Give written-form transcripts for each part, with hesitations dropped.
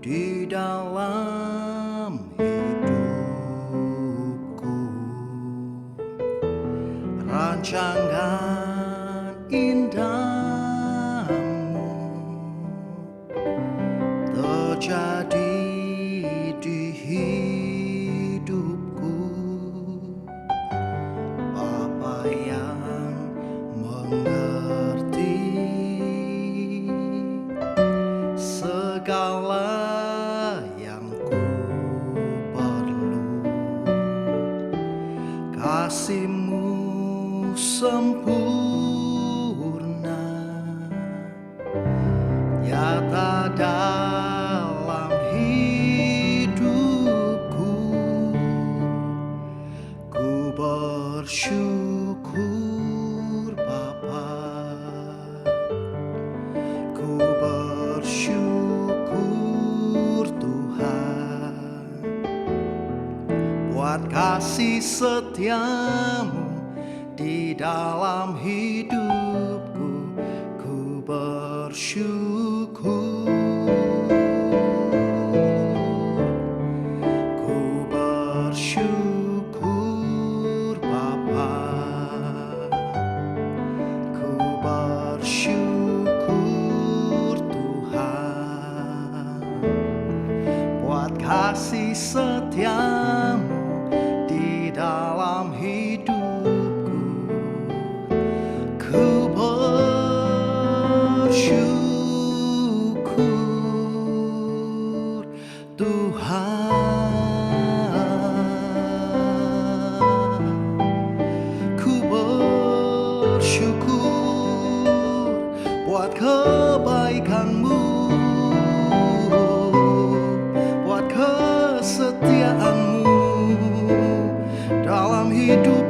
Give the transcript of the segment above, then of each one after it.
di dalam hidupku, rancangan indahmu terjadi di hidupku. Bapa yang mengerti segala yang ku perlu, kasih-Mu sempurna nyata dalam hidupku. Ku bersyukur Bapa, ku bersyukur Tuhan, buat kasih setia-Mu di dalam hidupku. Ku bersyukur, ku bersyukur Bapa, ku bersyukur Tuhan, buat kasih setia-Mu di dalam hidupku. Ku bersyukur Tuhan, ku bersyukur buat kebaikan-Mu, buat kesetiaan-Mu dalam hidupku.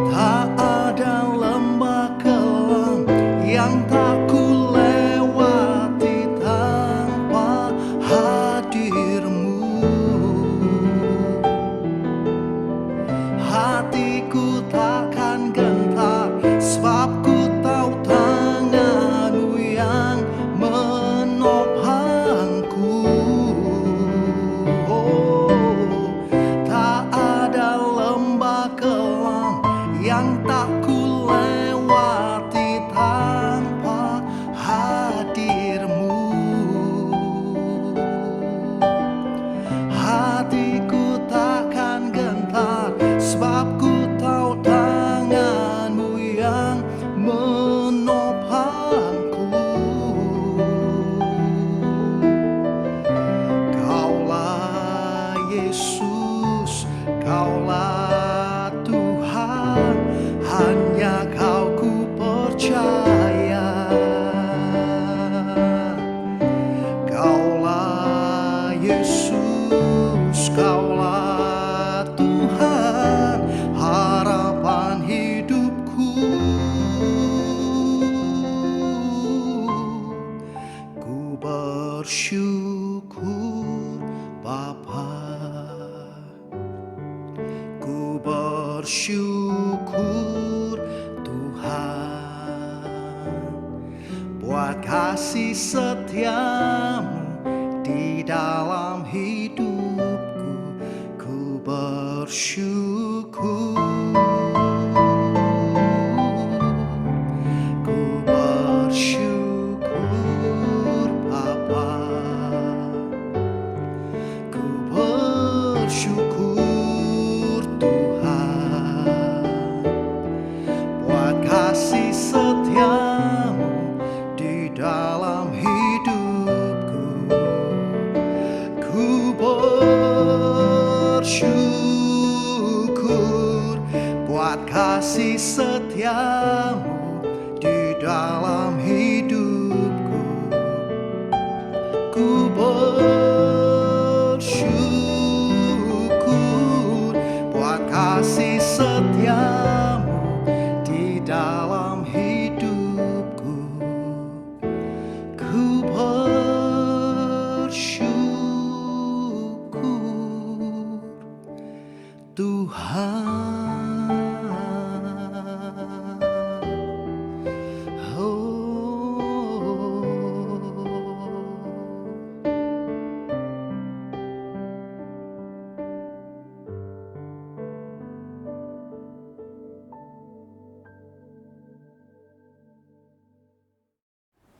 Tak ada lembah kelam yang tak ku lewati tanpa hadir-Mu. Hatiku takkan gentar, sebab ku tahu tangan-Mu yang menopangku. Oh, tak ada lembah kelam yang tak ku lewati tanpa hadir-Mu. Hatiku takkan gentar, sebab ku tahu tangan-Mu yang menopangku. Kaulah Yesus, Kaulah Tuhan, hanya Kau ku percaya. Kaulah Yesus, Kaulah Tuhan, harapan hidupku. Ku bersyukur Bapa, ku bersyukur Tuhan, buat kasih setia-Mu di dalam hidupku. Ku bersyukur, ku bersyukur Bapa, ku bersyukur Tuhan, buat kasih setia-Mu di dalam hidupku. Ku bersyukur buat kasih setia-Mu di dalam hidupku. Ku bersyukur buat kasih setia-Mu di dalam hidupku. Ku bersyukur Tuhan.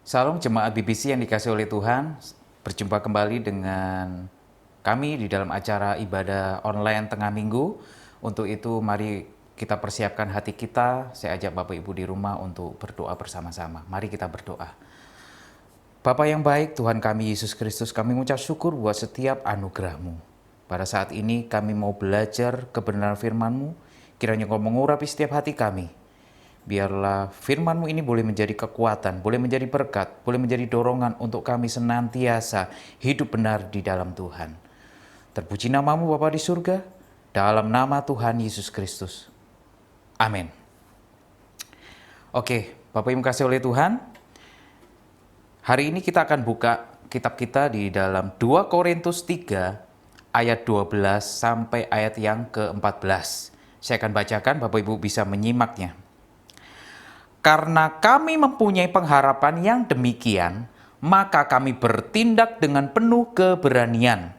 Salam jemaat BBC yang dikasih oleh Tuhan. Berjumpa kembali dengan kami di dalam acara ibadah online tengah minggu. Untuk itu mari kita persiapkan hati kita. Saya ajak Bapak Ibu di rumah untuk berdoa bersama-sama. Mari kita berdoa. Bapa yang baik, Tuhan kami Yesus Kristus, kami mengucap syukur buat setiap anugerah-Mu. Pada saat ini kami mau belajar kebenaran firman-Mu. Kiranya Kau mengurapi setiap hati kami. Biarlah firman-Mu ini boleh menjadi kekuatan, boleh menjadi berkat, boleh menjadi dorongan untuk kami senantiasa hidup benar di dalam Tuhan. Terpuji nama-Mu Bapa di surga, dalam nama Tuhan Yesus Kristus. Amin. Oke, Bapak Ibu kasih oleh Tuhan, hari ini kita akan buka kitab kita di dalam 2 Korintus 3 ayat 12 sampai ayat yang ke-14. Saya akan bacakan, Bapak Ibu bisa menyimaknya. Karena kami mempunyai pengharapan yang demikian, maka kami bertindak dengan penuh keberanian.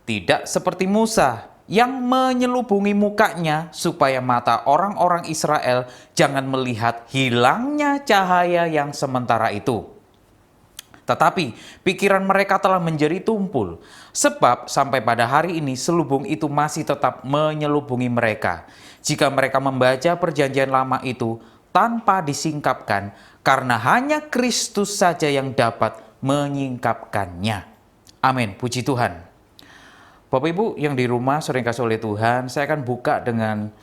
Tidak seperti Musa yang menyelubungi mukanya supaya mata orang-orang Israel jangan melihat hilangnya cahaya yang sementara itu. Tetapi pikiran mereka telah menjadi tumpul, sebab sampai pada hari ini selubung itu masih tetap menyelubungi mereka. Jika mereka membaca perjanjian lama itu tanpa disingkapkan, karena hanya Kristus saja yang dapat menyingkapkannya. Amin, puji Tuhan. Bapak Ibu yang di rumah sering kasih oleh Tuhan, saya akan buka dengan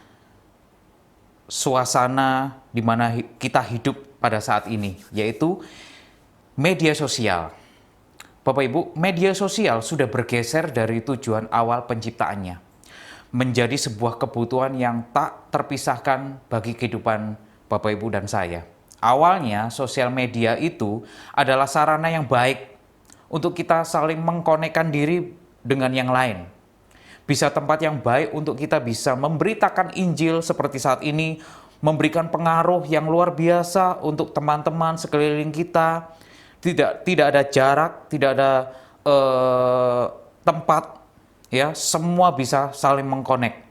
suasana di mana kita hidup pada saat ini, yaitu media sosial. Bapak Ibu, media sosial sudah bergeser dari tujuan awal penciptaannya, menjadi sebuah kebutuhan yang tak terpisahkan bagi kehidupan Bapak Ibu dan saya. Awalnya sosial media itu adalah sarana yang baik untuk kita saling mengkonekkan diri dengan yang lain. Bisa tempat yang baik untuk kita bisa memberitakan Injil seperti saat ini, memberikan pengaruh yang luar biasa untuk teman-teman sekeliling kita. Tidak ada jarak, tidak ada tempat, ya, semua bisa saling mengkonek.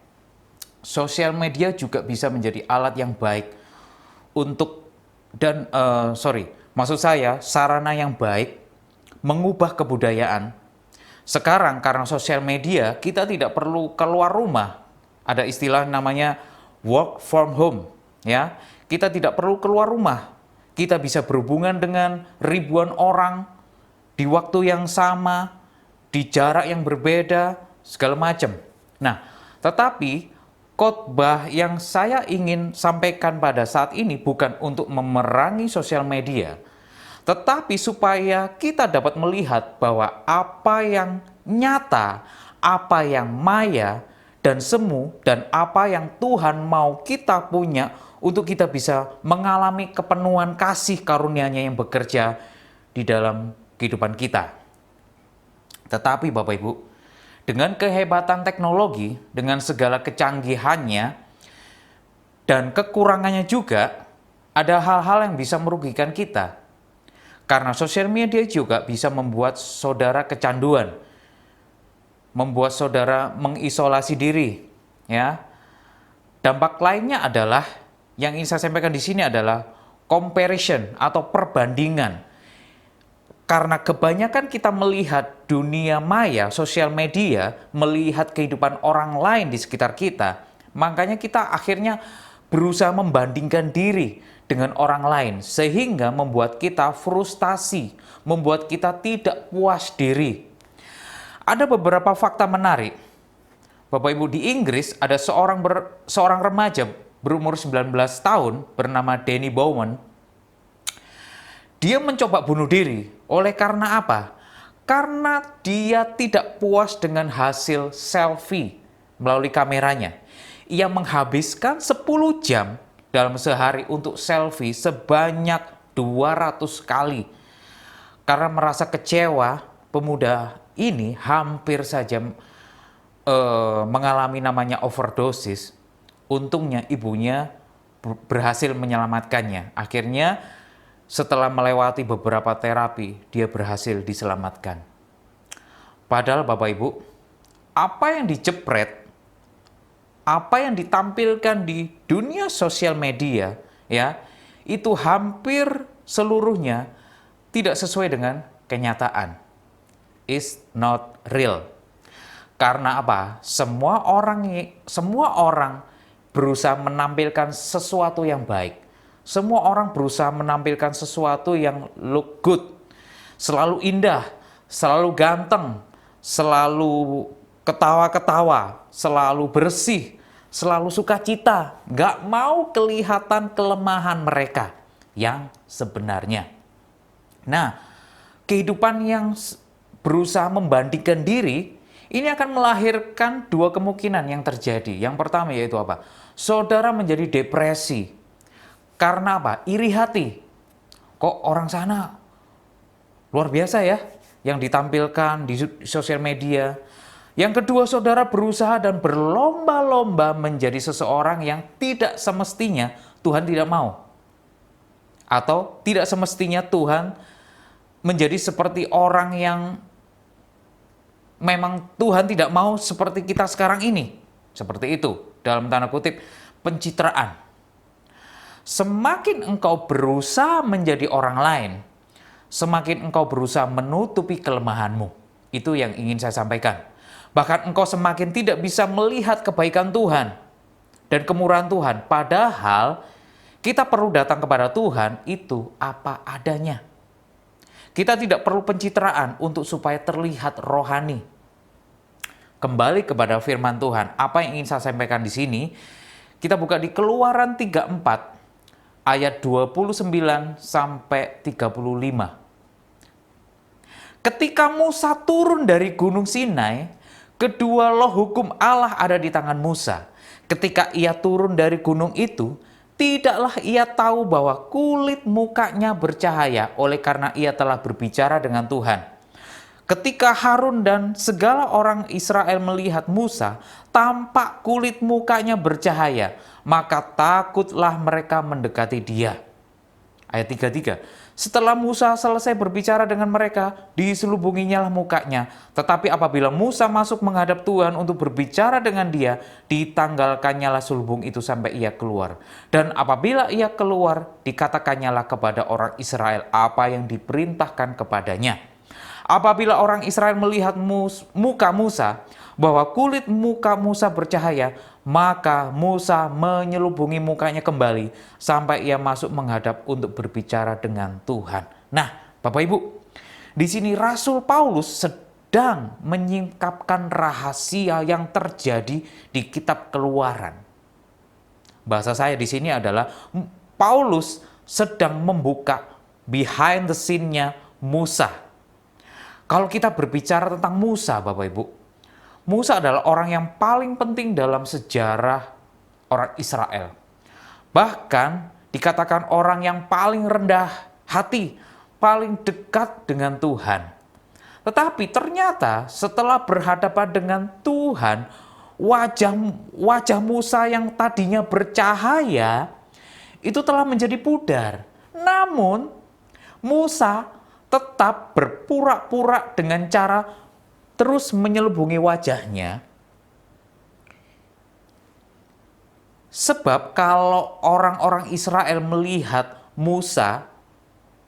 Sosial media juga bisa menjadi alat yang baik sarana yang baik mengubah kebudayaan. Sekarang karena sosial media kita tidak perlu keluar rumah. Ada istilah namanya work from home, ya. Kita tidak perlu keluar rumah. Kita bisa berhubungan dengan ribuan orang di waktu yang sama, di jarak yang berbeda, segala macam. Nah, tetapi khotbah yang saya ingin sampaikan pada saat ini bukan untuk memerangi sosial media, tetapi supaya kita dapat melihat bahwa apa yang nyata, apa yang maya dan semu, dan apa yang Tuhan mau kita punya untuk kita bisa mengalami kepenuhan kasih karunia-Nya yang bekerja di dalam kehidupan kita. Tetapi Bapak Ibu, dengan kehebatan teknologi, dengan segala kecanggihannya, dan kekurangannya juga, ada hal-hal yang bisa merugikan kita. Karena sosial media juga bisa membuat saudara kecanduan, membuat saudara mengisolasi diri. Ya. Dampak lainnya adalah, yang ingin saya sampaikan di sini adalah comparison atau perbandingan. Karena kebanyakan kita melihat dunia maya, sosial media, melihat kehidupan orang lain di sekitar kita, makanya kita akhirnya berusaha membandingkan diri dengan orang lain, sehingga membuat kita frustasi, membuat kita tidak puas diri. Ada beberapa fakta menarik. Bapak Ibu, di Inggris ada seorang remaja berumur 19 tahun bernama Danny Bowen. Dia mencoba bunuh diri. Oleh karena apa? Karena dia tidak puas dengan hasil selfie melalui kameranya. Ia menghabiskan 10 jam dalam sehari untuk selfie sebanyak 200 kali. Karena merasa kecewa, pemuda ini hampir saja mengalami namanya overdosis. Untungnya ibunya berhasil menyelamatkannya. Akhirnya setelah melewati beberapa terapi, dia berhasil diselamatkan. Padahal Bapak Ibu, apa yang dijepret, apa yang ditampilkan di dunia sosial media, ya, itu hampir seluruhnya tidak sesuai dengan kenyataan. Is not real. Karena apa? Semua orang berusaha menampilkan sesuatu yang baik. Semua orang berusaha menampilkan sesuatu yang look good. Selalu indah, selalu ganteng, selalu ketawa-ketawa, selalu bersih, selalu sukacita. Nggak mau kelihatan kelemahan mereka yang sebenarnya. Nah, kehidupan yang berusaha membandingkan diri, ini akan melahirkan dua kemungkinan yang terjadi. Yang pertama yaitu apa? Saudara menjadi depresi. Karena apa? Iri hati. Kok orang sana luar biasa ya yang ditampilkan di sosial media. Yang kedua, saudara berusaha dan berlomba-lomba menjadi seseorang yang tidak semestinya Tuhan tidak mau. Atau tidak semestinya Tuhan menjadi seperti orang yang memang Tuhan tidak mau seperti kita sekarang ini. Seperti itu, dalam tanda kutip, pencitraan. Semakin engkau berusaha menjadi orang lain, semakin engkau berusaha menutupi kelemahanmu. Itu yang ingin saya sampaikan. Bahkan engkau semakin tidak bisa melihat kebaikan Tuhan dan kemurahan Tuhan. Padahal kita perlu datang kepada Tuhan itu apa adanya. Kita tidak perlu pencitraan untuk supaya terlihat rohani. Kembali kepada firman Tuhan, apa yang ingin saya sampaikan di sini? Kita buka di Keluaran 34 ayat 29 sampai 35. Ketika Musa turun dari Gunung Sinai, kedua loh hukum Allah ada di tangan Musa. Ketika ia turun dari gunung itu, tidaklah ia tahu bahwa kulit mukanya bercahaya oleh karena ia telah berbicara dengan Tuhan. Ketika Harun dan segala orang Israel melihat Musa, tampak kulit mukanya bercahaya, maka takutlah mereka mendekati dia. Ayat 33. Setelah Musa selesai berbicara dengan mereka, diselubunginya mukanya. Tetapi apabila Musa masuk menghadap Tuhan untuk berbicara dengan dia, ditanggalkannya selubung itu sampai ia keluar. Dan apabila ia keluar, dikatakannya kepada orang Israel apa yang diperintahkan kepadanya. Apabila orang Israel melihat muka Musa, bahwa kulit muka Musa bercahaya, maka Musa menyelubungi mukanya kembali sampai ia masuk menghadap untuk berbicara dengan Tuhan. Nah, Bapak Ibu, di sini Rasul Paulus sedang menyingkapkan rahasia yang terjadi di kitab Keluaran. Bahasa saya di sini adalah Paulus sedang membuka behind the scene-nya Musa. Kalau kita berbicara tentang Musa, Bapak Ibu, Musa adalah orang yang paling penting dalam sejarah orang Israel. Bahkan dikatakan orang yang paling rendah hati, paling dekat dengan Tuhan. Tetapi ternyata setelah berhadapan dengan Tuhan, wajah Musa yang tadinya bercahaya itu telah menjadi pudar. Namun Musa tetap berpura-pura dengan cara terus menyelubungi wajahnya. Sebab kalau orang-orang Israel melihat Musa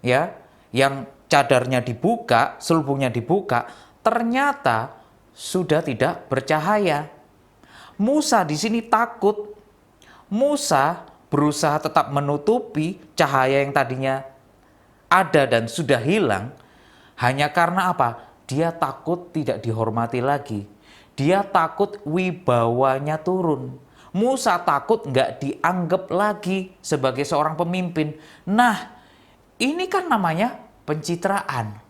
ya, yang cadarnya dibuka, selubungnya dibuka, ternyata sudah tidak bercahaya. Musa di sini takut. Musa berusaha tetap menutupi cahaya yang tadinya ada dan sudah hilang, hanya karena apa? Dia takut tidak dihormati lagi. Dia takut wibawanya turun. Musa takut nggak dianggap lagi sebagai seorang pemimpin. Nah, ini kan namanya pencitraan.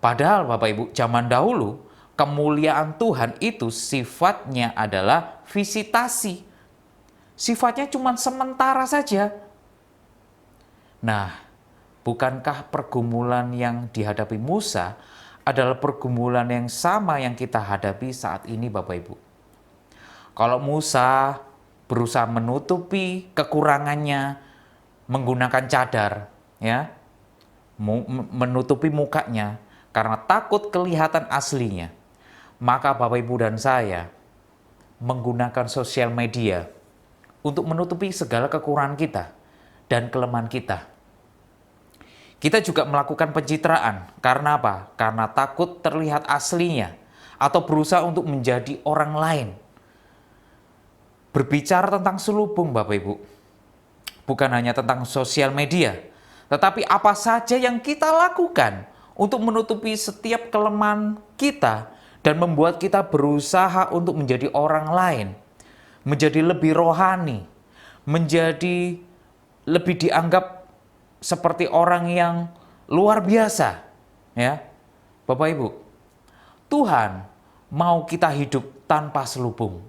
Padahal Bapak Ibu, zaman dahulu kemuliaan Tuhan itu sifatnya adalah visitasi. Sifatnya cuma sementara saja. Nah, bukankah pergumulan yang dihadapi Musa adalah pergumulan yang sama yang kita hadapi saat ini, Bapak Ibu? Kalau Musa berusaha menutupi kekurangannya menggunakan cadar, ya, menutupi mukanya karena takut kelihatan aslinya, maka Bapak Ibu dan saya menggunakan sosial media untuk menutupi segala kekurangan kita dan kelemahan kita. Kita juga melakukan pencitraan. Karena apa? Karena takut terlihat aslinya atau berusaha untuk menjadi orang lain. Berbicara tentang selubung, Bapak Ibu, bukan hanya tentang sosial media, tetapi apa saja yang kita lakukan untuk menutupi setiap kelemahan kita dan membuat kita berusaha untuk menjadi orang lain, menjadi lebih rohani, menjadi lebih dianggap seperti orang yang luar biasa, ya. Bapak Ibu, Tuhan mau kita hidup tanpa selubung.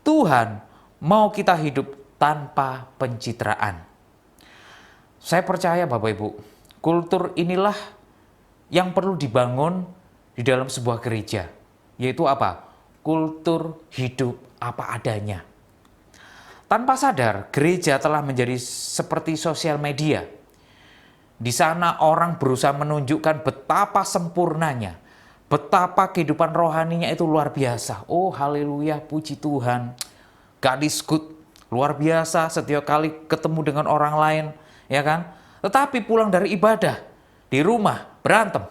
Tuhan mau kita hidup tanpa pencitraan. Saya percaya Bapak Ibu, kultur inilah yang perlu dibangun di dalam sebuah gereja, yaitu apa? Kultur hidup apa adanya. Tanpa sadar, gereja telah menjadi seperti sosial media. Di sana orang berusaha menunjukkan betapa sempurnanya, betapa kehidupan rohaninya itu luar biasa. Oh haleluya, puji Tuhan. God is good, luar biasa setiap kali ketemu dengan orang lain, ya kan? Tetapi pulang dari ibadah, di rumah berantem.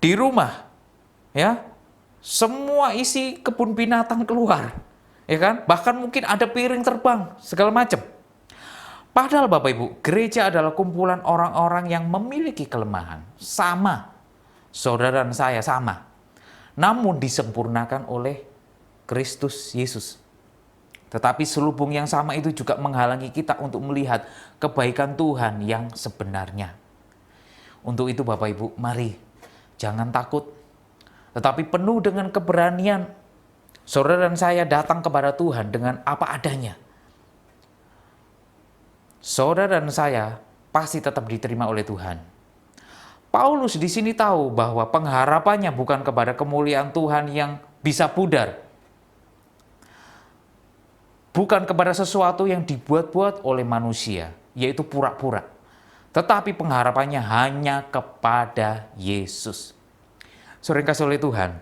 Di rumah, ya, semua isi kebun binatang keluar, ya kan? Bahkan mungkin ada piring terbang, segala macam. Padahal Bapak Ibu, gereja adalah kumpulan orang-orang yang memiliki kelemahan. Sama, saudara dan saya sama. Namun disempurnakan oleh Kristus Yesus. Tetapi selubung yang sama itu juga menghalangi kita untuk melihat kebaikan Tuhan yang sebenarnya. Untuk itu Bapak Ibu, mari jangan takut. Tetapi penuh dengan keberanian, saudara dan saya datang kepada Tuhan dengan apa adanya. Saudara dan saya pasti tetap diterima oleh Tuhan. Paulus di sini tahu bahwa pengharapannya bukan kepada kemuliaan Tuhan yang bisa pudar. Bukan kepada sesuatu yang dibuat-buat oleh manusia, yaitu pura-pura. Tetapi pengharapannya hanya kepada Yesus. Saudara yang kasih oleh Tuhan,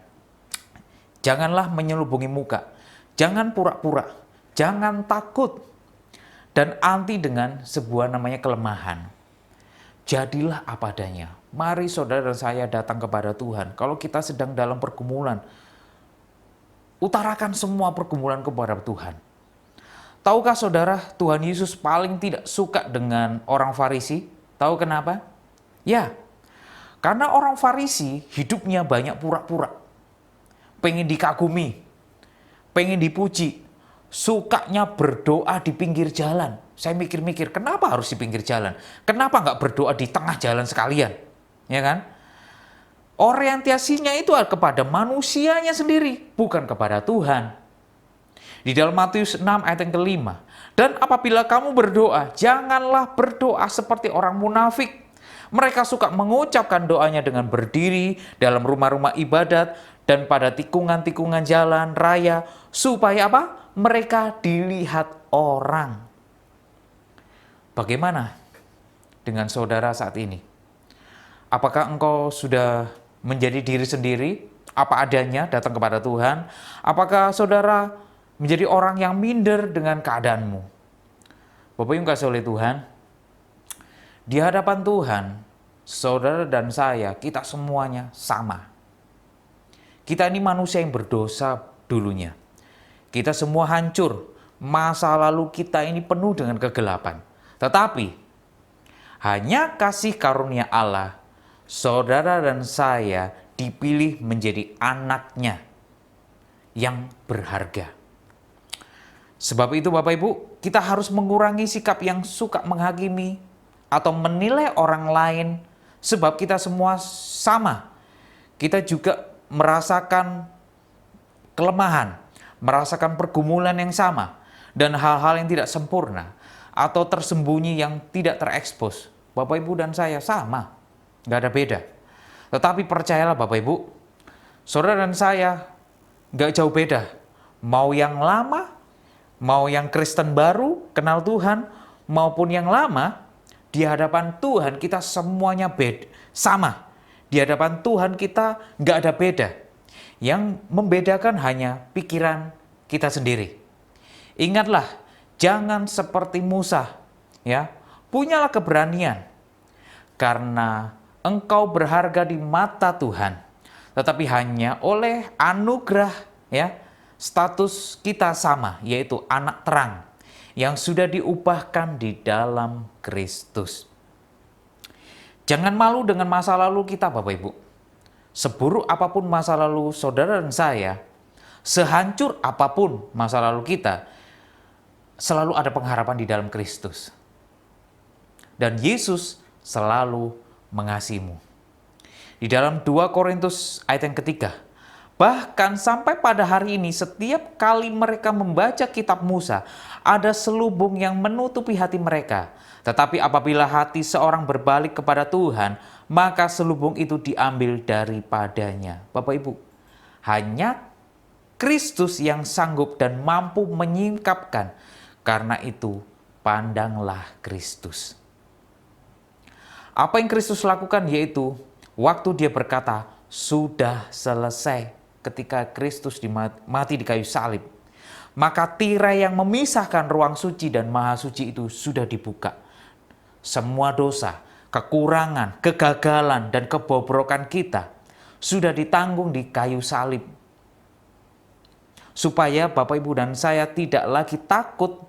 janganlah menyelubungi muka. Jangan pura-pura. Jangan takut. Dan anti dengan sebuah namanya kelemahan. Jadilah apa adanya. Mari saudara dan saya datang kepada Tuhan. Kalau kita sedang dalam pergumulan, utarakan semua pergumulan kepada Tuhan. Tahukah saudara, Tuhan Yesus paling tidak suka dengan orang Farisi? Tahu kenapa? Ya, karena orang Farisi hidupnya banyak pura-pura. Pengen dikagumi, pengen dipuji, sukanya berdoa di pinggir jalan. Saya mikir-mikir, kenapa harus di pinggir jalan? Kenapa nggak berdoa di tengah jalan sekalian? Ya kan? Orientasinya itu kepada manusianya sendiri, bukan kepada Tuhan. Di dalam Matius 6 ayat yang kelima, dan apabila kamu berdoa, janganlah berdoa seperti orang munafik. Mereka suka mengucapkan doanya dengan berdiri dalam rumah-rumah ibadat dan pada tikungan-tikungan jalan raya, supaya apa? Mereka dilihat orang. Bagaimana dengan saudara saat ini? Apakah engkau sudah menjadi diri sendiri, apa adanya, datang kepada Tuhan? Apakah saudara menjadi orang yang minder dengan keadaanmu? Bapak Ibu kasih oleh Tuhan, di hadapan Tuhan, saudara dan saya, kita semuanya sama. Kita ini manusia yang berdosa dulunya. Kita semua hancur, masa lalu kita ini penuh dengan kegelapan. Tetapi, hanya kasih karunia Allah, saudara dan saya dipilih menjadi anaknya yang berharga. Sebab itu Bapak Ibu, kita harus mengurangi sikap yang suka menghakimi atau menilai orang lain, sebab kita semua sama. Kita juga merasakan kelemahan, merasakan pergumulan yang sama, dan hal-hal yang tidak sempurna atau tersembunyi yang tidak terekspos. Bapak Ibu dan saya sama, nggak ada beda. Tetapi percayalah Bapak Ibu, saudara dan saya nggak jauh beda. Mau yang lama, mau yang Kristen baru, kenal Tuhan, maupun yang lama, di hadapan Tuhan kita semuanya beda, sama. Di hadapan Tuhan kita nggak ada beda. Yang membedakan hanya pikiran kita sendiri. Ingatlah, jangan seperti Musa, ya. Punyalah keberanian. karena engkau berharga di mata Tuhan, tetapi hanya oleh anugerah, ya, status kita sama, yaitu anak terang yang sudah diubahkan di dalam Kristus. Jangan malu dengan masa lalu kita, Bapak Ibu. Seburuk apapun masa lalu saudara dan saya, sehancur apapun masa lalu kita, selalu ada pengharapan di dalam Kristus. Dan Yesus selalu mengasihimu. Di dalam 2 Korintus ayat yang ketiga, bahkan sampai pada hari ini setiap kali mereka membaca kitab Musa, ada selubung yang menutupi hati mereka. Tetapi apabila hati seorang berbalik kepada Tuhan, maka selubung itu diambil daripadanya. Bapak Ibu, hanya Kristus yang sanggup dan mampu menyingkapkan. Karena itu, pandanglah Kristus. Apa yang Kristus lakukan yaitu waktu dia berkata, sudah selesai, ketika Kristus mati di kayu salib. Maka tirai yang memisahkan ruang suci dan maha suci itu sudah dibuka. Semua dosa, kekurangan, kegagalan, dan kebobrokan kita sudah ditanggung di kayu salib. Supaya Bapak, Ibu, dan saya tidak lagi takut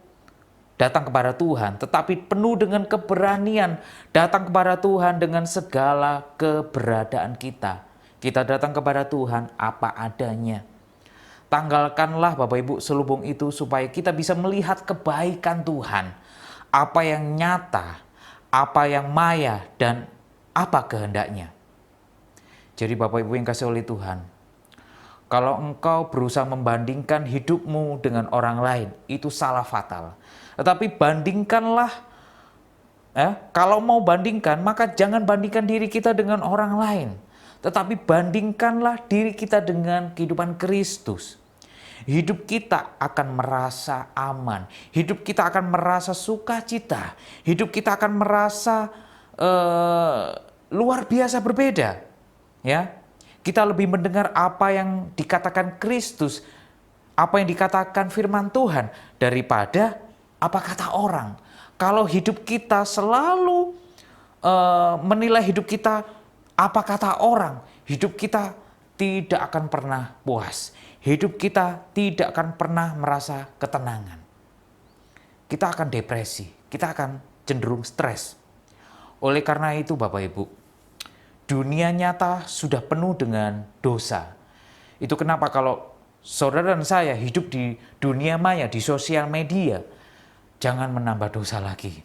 datang kepada Tuhan, tetapi penuh dengan keberanian datang kepada Tuhan dengan segala keberadaan kita. Kita datang kepada Tuhan apa adanya. Tanggalkanlah Bapak Ibu selubung itu supaya kita bisa melihat kebaikan Tuhan. Apa yang nyata, apa yang maya, dan apa kehendaknya. Jadi Bapak Ibu yang kasih oleh Tuhan, kalau engkau berusaha membandingkan hidupmu dengan orang lain, itu salah fatal. Tetapi bandingkanlah, kalau mau bandingkan, maka jangan bandingkan diri kita dengan orang lain. Tetapi bandingkanlah diri kita dengan kehidupan Kristus. Hidup kita akan merasa aman. Hidup kita akan merasa sukacita. Hidup kita akan merasa luar biasa berbeda. Ya, kita lebih mendengar apa yang dikatakan Kristus, apa yang dikatakan firman Tuhan, daripada apa kata orang. Kalau hidup kita selalu menilai hidup kita apa kata orang, hidup kita tidak akan pernah puas. Hidup kita tidak akan pernah merasa ketenangan. Kita akan depresi, kita akan cenderung stres. Oleh karena itu Bapak Ibu, dunia nyata sudah penuh dengan dosa. Itu kenapa kalau saudara dan saya hidup di dunia maya, di sosial media, jangan menambah dosa lagi.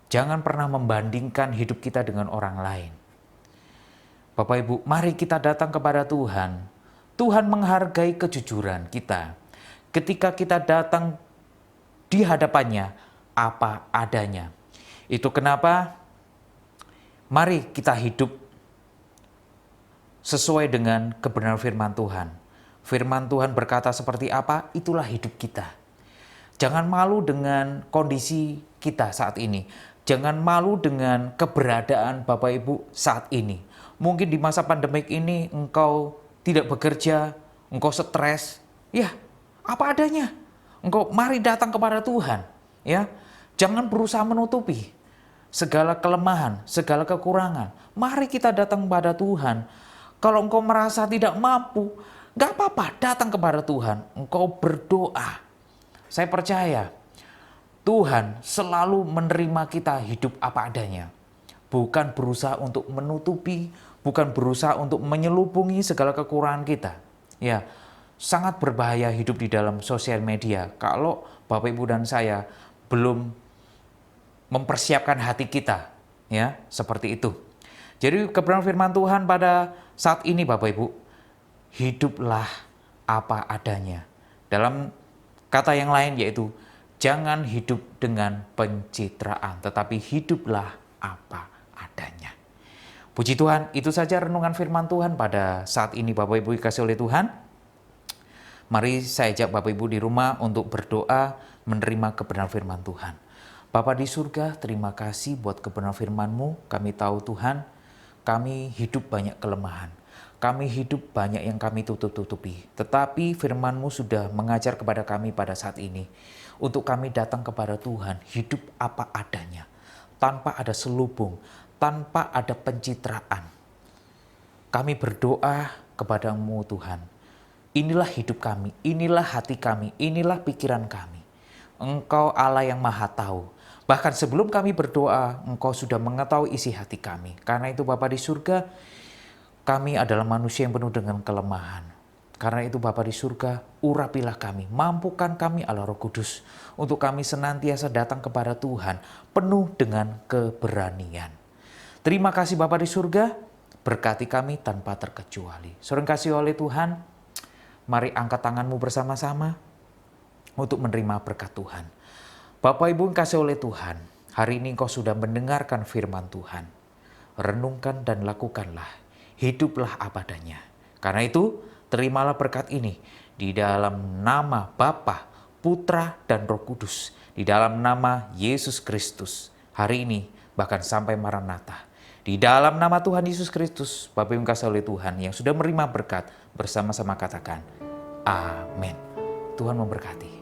Jangan pernah membandingkan hidup kita dengan orang lain. Bapak Ibu, mari kita datang kepada Tuhan. Tuhan menghargai kejujuran kita. Ketika kita datang di hadapannya apa adanya. Itu kenapa mari kita hidup sesuai dengan kebenaran firman Tuhan. Firman Tuhan berkata seperti apa, itulah hidup kita. Jangan malu dengan kondisi kita saat ini. Jangan malu dengan keberadaan Bapak Ibu saat ini. Mungkin di masa pandemik ini engkau tidak bekerja, engkau stres. Ya, apa adanya. Engkau mari datang kepada Tuhan. Ya, jangan berusaha menutupi segala kelemahan, segala kekurangan. Mari kita datang kepada Tuhan. Kalau engkau merasa tidak mampu, gak apa-apa, datang kepada Tuhan. Engkau berdoa. Saya percaya Tuhan selalu menerima kita hidup apa adanya. Bukan berusaha untuk menutupi, bukan berusaha untuk menyelubungi segala kekurangan kita. Ya, sangat berbahaya hidup di dalam sosial media kalau Bapak Ibu dan saya belum mempersiapkan hati kita, ya, seperti itu. Jadi kebenaran firman Tuhan pada saat ini Bapak Ibu, hiduplah apa adanya. Dalam kata yang lain yaitu, jangan hidup dengan pencitraan, tetapi hiduplah apa adanya. Puji Tuhan, itu saja renungan firman Tuhan pada saat ini Bapak Ibu dikasih oleh Tuhan. Mari saya ajak Bapak Ibu di rumah untuk berdoa menerima kebenaran firman Tuhan. Bapa di surga, terima kasih buat kebenaran firman-Mu. Kami tahu Tuhan, kami hidup banyak kelemahan. Kami hidup banyak yang kami tutup-tutupi. Tetapi firman-Mu sudah mengajar kepada kami pada saat ini. Untuk kami datang kepada Tuhan, hidup apa adanya. Tanpa ada selubung, tanpa ada pencitraan. Kami berdoa kepada-Mu Tuhan. Inilah hidup kami, inilah hati kami, inilah pikiran kami. Engkau Allah yang Maha Tahu. Bahkan sebelum kami berdoa, Engkau sudah mengetahui isi hati kami. Karena itu Bapa di surga, kami adalah manusia yang penuh dengan kelemahan. Karena itu Bapa di surga, urapilah kami, mampukan kami Allah Roh Kudus, untuk kami senantiasa datang kepada Tuhan, penuh dengan keberanian. Terima kasih Bapa di surga, berkati kami tanpa terkecuali. Saudara kasih oleh Tuhan, mari angkat tanganmu bersama-sama untuk menerima berkat Tuhan. Bapak Ibu yang kasih oleh Tuhan, hari ini Engkau sudah mendengarkan firman Tuhan. Renungkan dan lakukanlah, hiduplah apa adanya. Karena itu, terimalah berkat ini di dalam nama Bapa, Putra, dan Roh Kudus. Di dalam nama Yesus Kristus. Hari ini bahkan sampai Maranatha. Di dalam nama Tuhan Yesus Kristus, Bapak yang kasih oleh Tuhan yang sudah menerima berkat, bersama-sama katakan, Amin. Tuhan memberkati.